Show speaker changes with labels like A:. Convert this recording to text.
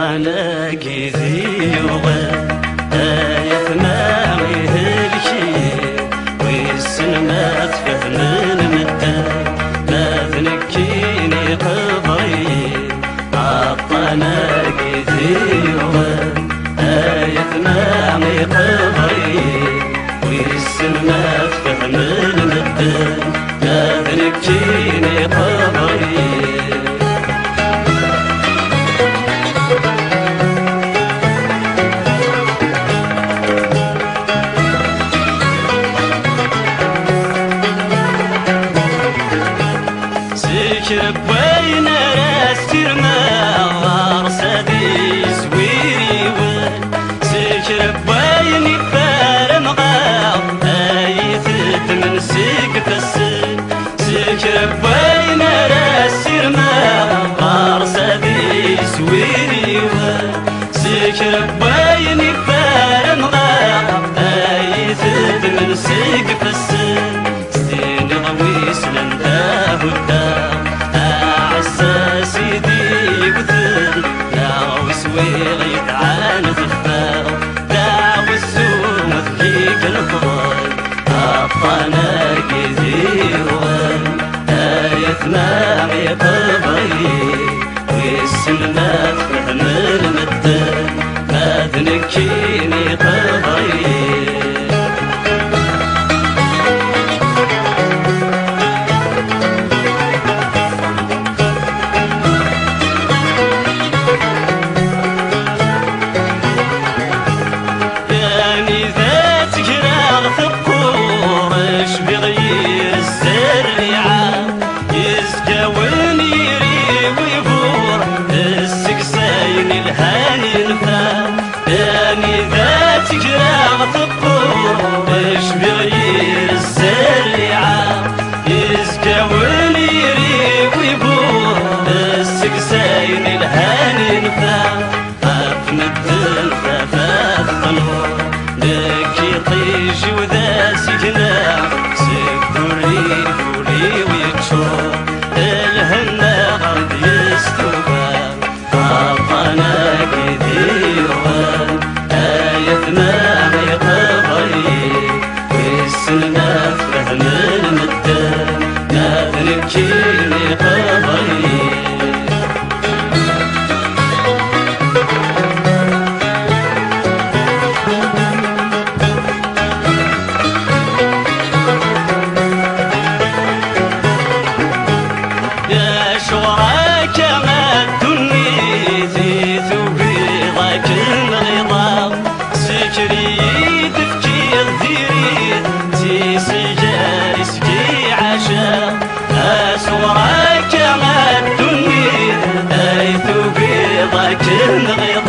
A: عطانا كيذي يغل آياتنا ويهلكي ويسن ما تفهم المدى ما ذنكيني قبري عطانا كيذي يغل آياتنا قبري ويسن ما تفهم المدى ما ذنكيني قبري سكر بوين راستير ما رصدي زويري ول سكر بوين يفارم غاو ايثت من سقف السن سكر بوين راستير ما رصدي زويري ول سكر بوين يفارم غاو ايثت من سقف السن ستين غويس لنده الدار سيدي بثل داو سويغ يتعان خفاو داو السوم فيك الفضل أبطانا كثيرون آيتنا قبري ويسلنا فهم المدن ما ذنكيني قبري بغير الزريعة يسكون يري ويفور السقساين الهاني الفا داني ذات جراغ ثقور اش بغير الزريعة يسكون يري ويفور السقساين الهاني الفا فافن الدلفا فافنور لك يطيش وذا سجنا سكوري فوري ويتشور الهنا غرد يستوبا عطانا كثيرا آيتنا قبري ويسلنا فهم المدن ما ذنكيني قبري شوراك ما الدنيا في ثوبيضك الغضاب سكري تفكير ذيري تي سجاري سكي عشا شوراك ما الدنيا في ثوبيضك الغضاب